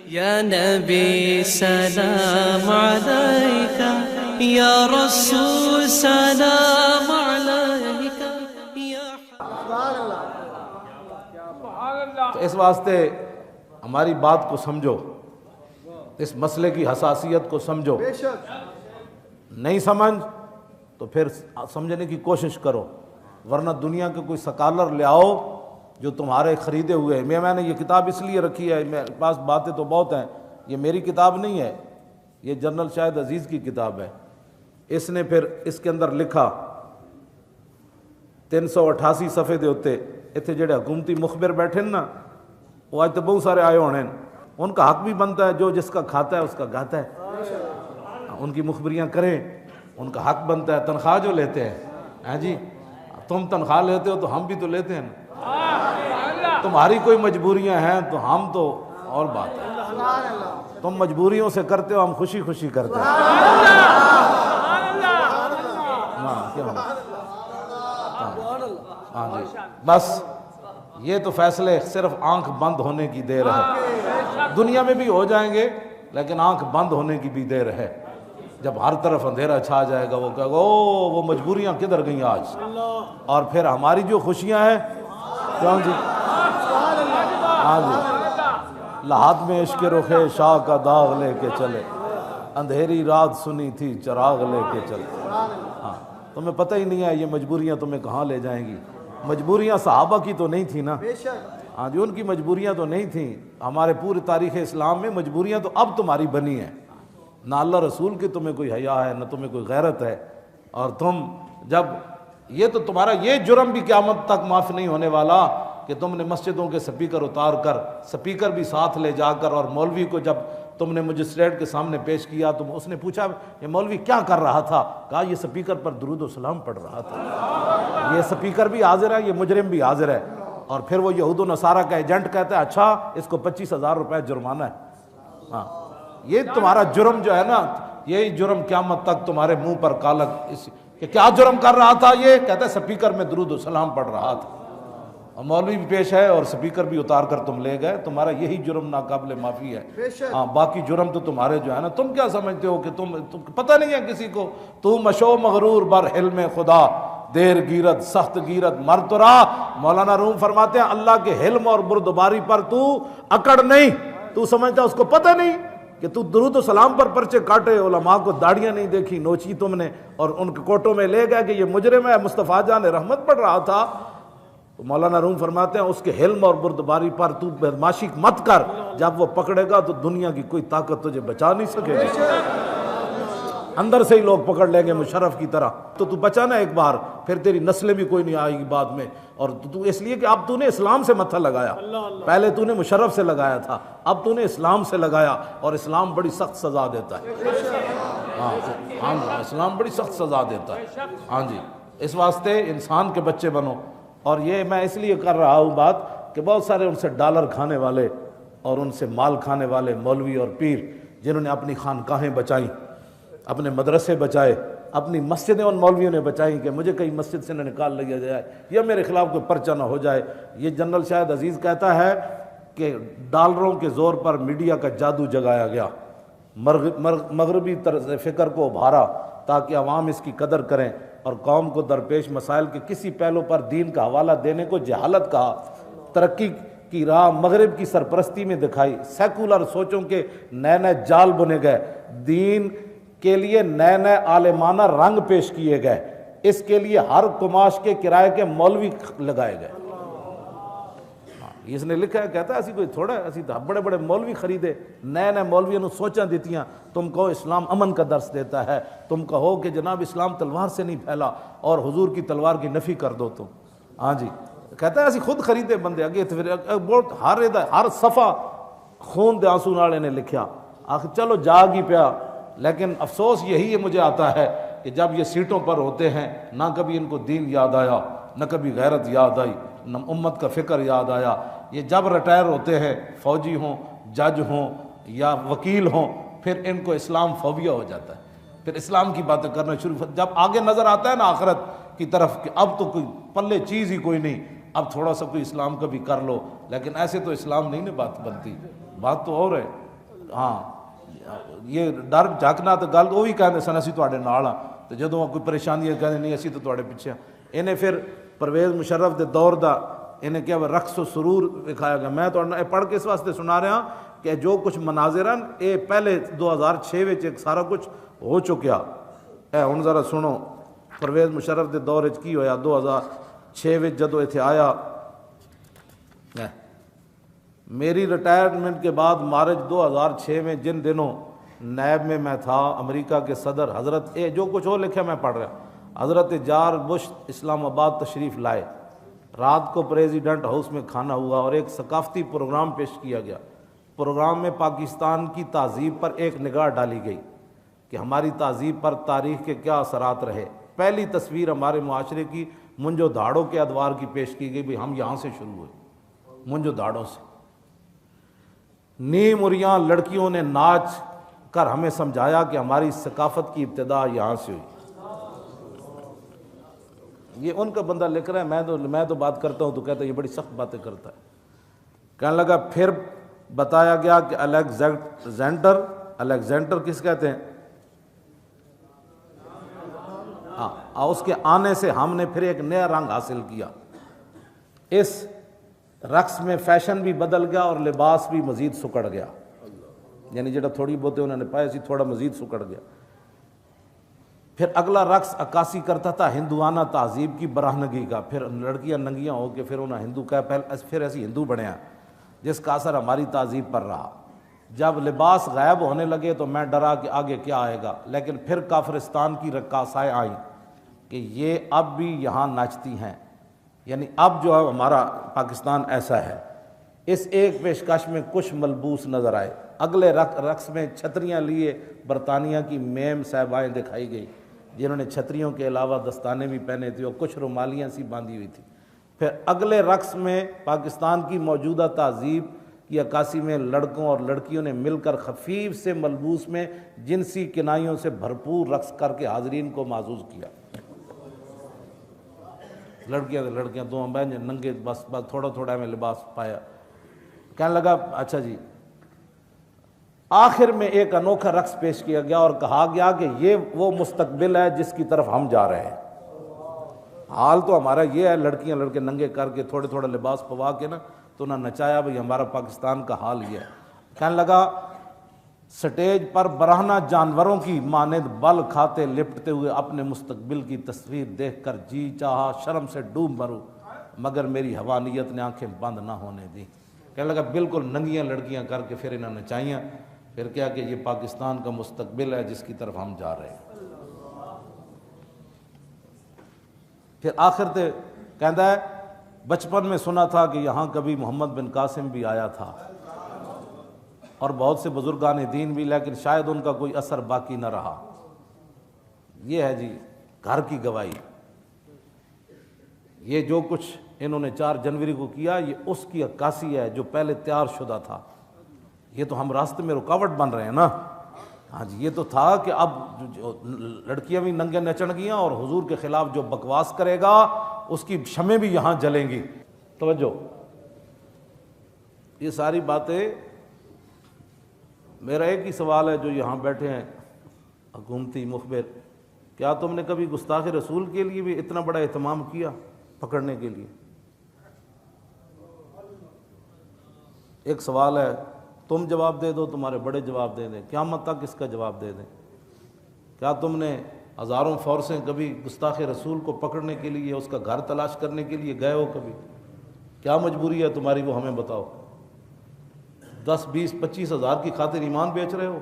یا نبی سلام علیک، یا رسول سلام علیک، تو اس واسطے ہماری بات کو سمجھو، اس مسئلے کی حساسیت کو سمجھو، نہیں سمجھ تو پھر سمجھنے کی کوشش کرو، ورنہ دنیا کے کوئی سکالر لے آؤ جو تمہارے خریدے ہوئے ہیں۔ میں نے یہ کتاب اس لیے رکھی ہے، میرے پاس باتیں تو بہت ہیں، یہ میری کتاب نہیں ہے، یہ جنرل شاہد عزیز کی کتاب ہے۔ اس نے پھر اس کے اندر لکھا 388 صفحے دے ہوتے، اتنے جڑے حکومتی مخبر بیٹھے نا، وہ آج تو بہت سارے آئے ہونے ہیں، ان کا حق بھی بنتا ہے، جو جس کا کھاتا ہے اس کا گاتا ہے، ان کی مخبریاں کریں، ان کا حق بنتا ہے۔ تنخواہ جو لیتے ہیں، ہاں جی تم تنخواہ لیتے ہو تو ہم بھی تو لیتے ہیں نا، تمہاری کوئی مجبوریاں ہیں تو ہم تو اور بات ہے، تم مجبوریوں سے کرتے ہو، ہم خوشی خوشی کرتے ہیں۔ ہاں جی بس یہ تو فیصلے صرف آنکھ بند ہونے کی دیر ہے، دنیا میں بھی ہو جائیں گے لیکن آنکھ بند ہونے کی بھی دیر ہے۔ جب ہر طرف اندھیرا چھا جائے گا، وہ کہے گا او وہ مجبوریاں کدھر گئیں آج، اور پھر ہماری جو خوشیاں ہیں کیوں جی، ہاں جی لحد میں عشق رخ شاہ کا داغ لے کے چلے، اندھیری رات سنی تھی چراغ لے کے چلے۔ ہاں تمہیں پتہ ہی نہیں ہے یہ مجبوریاں تمہیں کہاں لے جائیں گی۔ مجبوریاں صحابہ کی تو نہیں تھی نا، ہاں جی ان کی مجبوریاں تو نہیں تھیں، ہمارے پورے تاریخ اسلام میں مجبوریاں تو اب تمہاری بنی ہیں، نہ اللہ رسول کی تمہیں کوئی حیا ہے، نہ تمہیں کوئی غیرت ہے، اور تم جب یہ تو تمہارا یہ جرم بھی قیامت تک معاف نہیں ہونے والا کہ تم نے مسجدوں کے سپیکر اتار کر، سپیکر بھی ساتھ لے جا کر، اور مولوی کو جب تم نے مجسٹریٹ کے سامنے پیش کیا تو اس نے پوچھا یہ مولوی کیا کر رہا تھا، کہا یہ سپیکر پر درود و سلام پڑھ رہا تھا۔ یہ سپیکر بھی حاضر ہے، یہ مجرم بھی حاضر ہے، اور پھر وہ یہود و نصارہ کا ایجنٹ کہتا ہے اچھا اس کو 25,000 روپے جرمانہ ہے۔ ہاں یہ تمہارا جرم جو ہے نا، یہی جرم قیامت تک تمہارے منہ پر کالک، کہ کیا جرم کر رہا تھا، یہ کہتا ہے سپیکر میں درود و سلام پڑھ رہا تھا، اور مولوی بھی پیش ہے اور سپیکر بھی اتار کر تم لے گئے، تمہارا یہی جرم ناقابل معافی ہے۔ ہاں باقی جرم تو تمہارے جو ہے نا، تم کیا سمجھتے ہو کہ تم پتہ نہیں ہے کسی کو، تو مشو مغرور بر حلم خدا، دیر گیرت سخت گیرت مر تو رہا۔ مولانا روم فرماتے ہیں اللہ کے حلم اور بردباری پر تو اکڑ نہیں، تو سمجھتا اس کو پتہ نہیں کہ تو درود و سلام پر پرچے کاٹے، علماء کو داڑیاں نہیں دیکھی نوچی تم نے، اور ان کے کوٹوں میں لے گئے کہ یہ مجرم ہے، مصطفیٰ جان رحمت پڑھ رہا تھا۔ تو مولانا روم فرماتے ہیں اس کے حلم اور بردباری پر تو بدماشی مت کر، جب وہ پکڑے گا تو دنیا کی کوئی طاقت تجھے بچا نہیں سکے گی، اندر سے ہی لوگ پکڑ لیں گے مشرف کی طرح، تو بچا نا ایک بار، پھر تیری نسلیں بھی کوئی نہیں آئے گی بعد میں، اور تو اس لیے کہ اب تو نے اسلام سے متھا لگایا، پہلے تو نے مشرف سے لگایا تھا، اب تو نے اسلام سے لگایا، اور اسلام بڑی سخت سزا دیتا ہے۔ ہاں اسلام بڑی سخت سزا دیتا ہے، ہاں جی اس واسطے انسان کے بچے بنو۔ اور یہ میں اس لیے کر رہا ہوں بات کہ بہت سارے ان سے ڈالر کھانے والے اور ان سے مال کھانے والے مولوی اور پیر، جنہوں نے اپنی خانقاہیں بچائیں، اپنے مدرسے بچائے، اپنی مسجدیں ان مولویوں نے بچائیں کہ مجھے کہیں مسجد سے نہ نکال لیا جائے یا میرے خلاف کوئی پرچہ نہ ہو جائے۔ یہ جنرل شاہد عزیز کہتا ہے کہ ڈالروں کے زور پر میڈیا کا جادو جگایا گیا، مغربی طرز فکر کو ابھارا تاکہ عوام اس کی قدر کریں، اور قوم کو درپیش مسائل کے کسی پہلو پر دین کا حوالہ دینے کو جہالت کہا۔ ترقی کی راہ مغرب کی سرپرستی میں دکھائی، سیکولر سوچوں کے نئے نئے جال بنے گئے، دین کے لیے نئے نئے عالمانہ رنگ پیش کیے گئے، اس کے لیے ہر کماش کے کرائے کے مولوی لگائے گئے۔ اس نے لکھا ہے، کہتا ہے اسی کوئی تھوڑا ہے، اسی بڑے بڑے مولوی خریدے، نئے نئے مولویوں نے سوچاں دیتیاں، تم کہو اسلام امن کا درس دیتا ہے، تم کہو کہ جناب اسلام تلوار سے نہیں پھیلا اور حضور کی تلوار کی نفی کر دو تم، ہاں جی کہتا ہے اسی خود خریدے بندے اگے بہت ہر صفحہ خون دے آنسو نال نے لکھیا، آخر چلو جاگ ہی پیا، لیکن افسوس یہی ہے مجھے آتا ہے کہ جب یہ سیٹوں پر ہوتے ہیں نہ کبھی ان کو دین یاد آیا، نہ کبھی غیرت یاد آئی، نہ امت کا فکر یاد آیا۔ یہ جب ریٹائر ہوتے ہیں، فوجی ہوں، جج ہوں یا وکیل ہوں، پھر ان کو اسلام فوبیا ہو جاتا ہے، پھر اسلام کی باتیں کرنا شروع، جب آگے نظر آتا ہے نا آخرت کی طرف کہ اب تو کوئی پلے چیز ہی کوئی نہیں، اب تھوڑا سا کوئی اسلام کا بھی کر لو، لیکن ایسے تو اسلام نہیں نا بات بنتی۔ بات تو اور ہے. ہاں یہ ڈر جھکنا تو گل وہ بھی کہتے سن اسی تواڈے نال ہاں, تو جدوں کوئی پریشانی ہے کہتے نہیں اسی تو تواڈے پیچھے ہاں. انہیں پھر پرویز مشرف دے دور دا انہیں کیا رقص و سرور دکھایا گیا. میں تو پڑھ کے اس واسطے سنا رہا کہ جو کچھ مناظر ہیں یہ پہلے 2006 ایک سارا کچھ ہو چکیا ہے. ہن ذرا سنو پرویز مشرف دے دور وچ کی ہویا 2006 جدوں ایتھے آیا. میری ریٹائرمنٹ کے بعد مارچ 2006 میں جن دنوں نیب میں تھا, امریکہ کے صدر حضرت جو کچھ ہو لکھا میں پڑھ رہا, حضرت جارج بش اسلام آباد تشریف لائے. رات کو پریزیڈنٹ ہاؤس میں کھانا ہوا اور ایک ثقافتی پروگرام پیش کیا گیا. پروگرام میں پاکستان کی تہذیب پر ایک نگاہ ڈالی گئی کہ ہماری تہذیب پر تاریخ کے کیا اثرات رہے. پہلی تصویر ہمارے معاشرے کی منجو دھاڑوں کے ادوار کی پیش کی گئی. بھی ہم یہاں سے شروع ہوئے, منجو دھاڑوں سے. نیم اریاں لڑکیوں نے ناچ کر ہمیں سمجھایا کہ ہماری ثقافت کی ابتدا یہاں سے ہوئی. یہ ان کا بندہ لکھ رہا ہے, میں تو بات کرتا ہوں تو کہتا ہے یہ بڑی سخت باتیں کرتا ہے. کہنے لگا پھر بتایا گیا کہ الیگزینڈر کس کہتے ہیں, ہاں, اس کے آنے سے ہم نے پھر ایک نیا رنگ حاصل کیا. اس رقص میں فیشن بھی بدل گیا اور لباس بھی مزید سکڑ گیا. یعنی جڑا تھوڑی بہت انہوں نے پایا سی تھوڑا مزید سکڑ گیا. پھر اگلا رقص عکاسی کرتا تھا ہندوانہ تہذیب کی برہنگی کا. پھر لڑکیاں ننگیاں ہو کے پھر انہیں ہندو کہا, پھر ایسی ہندو بنیا جس کا اثر ہماری تہذیب پر رہا. جب لباس غائب ہونے لگے تو میں ڈرا کہ آگے کیا آئے گا, لیکن پھر کافرستان کی رقاصائیں آئیں کہ یہ اب بھی یہاں ناچتی ہیں. یعنی اب جو ہے ہمارا پاکستان ایسا ہے. اس ایک پیشکش میں کچھ ملبوس نظر آئے. اگلے رقص میں چھتریاں لیے برطانیہ کی میم صاحبائیں دکھائی گئی جنہوں نے چھتریوں کے علاوہ دستانے بھی پہنے تھے اور کچھ رومالیاں سی باندھی ہوئی تھی. پھر اگلے رقص میں پاکستان کی موجودہ تہذیب کی عکاسی میں لڑکوں اور لڑکیوں نے مل کر خفیف سے ملبوس میں جنسی کنائیوں سے بھرپور رقص کر کے حاضرین کو معزوز کیا. لڑکیاں دو ننگے بس تھوڑا تھوڑا میں لباس پایا. کہنے لگا اچھا جی. آخر میں ایک انوکھا رقص پیش کیا گیا اور کہا گیا کہ یہ وہ مستقبل ہے جس کی طرف ہم جا رہے ہیں. حال تو ہمارا یہ ہے, لڑکیاں لڑکے ننگے کر کے تھوڑے تھوڑا لباس پوا کے نا تو نہ نچایا. بھئی ہمارا پاکستان کا حال یہ ہے. کہنے لگا سٹیج پر برہنہ جانوروں کی مانند بل کھاتے لپٹتے ہوئے اپنے مستقبل کی تصویر دیکھ کر جی چاہا شرم سے ڈوب مروں, مگر میری حوانیت نے آنکھیں بند نہ ہونے دی. کہنے لگا بالکل ننگیاں لڑکیاں کر کے پھر انہوں نے نچائیاں. پھر کیا کہ یہ پاکستان کا مستقبل ہے جس کی طرف ہم جا رہے ہیں. پھر آخر تے کہندا ہے بچپن میں سنا تھا کہ یہاں کبھی محمد بن قاسم بھی آیا تھا اور بہت سے بزرگان دین بھی, لیکن شاید ان کا کوئی اثر باقی نہ رہا. یہ ہے جی گھر کی گواہی. یہ جو کچھ انہوں نے 4 جنوری کو کیا یہ اس کی عکاسی ہے جو پہلے تیار شدہ تھا. یہ تو ہم راستے میں رکاوٹ بن رہے ہیں نا. ہاں جی, یہ تو تھا کہ اب لڑکیاں بھی ننگے نچن گیاں اور حضور کے خلاف جو بکواس کرے گا اس کی شمیں بھی یہاں جلیں گی. توجہ, یہ ساری باتیں. میرا ایک ہی سوال ہے جو یہاں بیٹھے ہیں حکومتی مخبر, کیا تم نے کبھی گستاخ رسول کے لیے بھی اتنا بڑا اہتمام کیا پکڑنے کے لیے؟ ایک سوال ہے, تم جواب دے دو, تمہارے بڑے جواب دے دیں, قیامت تک اس کا جواب دے دیں. کیا تم نے ہزاروں فورسیں کبھی گستاخ رسول کو پکڑنے کے لیے اس کا گھر تلاش کرنے کے لیے گئے ہو کبھی؟ کیا مجبوری ہے تمہاری وہ ہمیں بتاؤ. 10 20 25 ہزار کی خاطر ایمان بیچ رہے ہو؟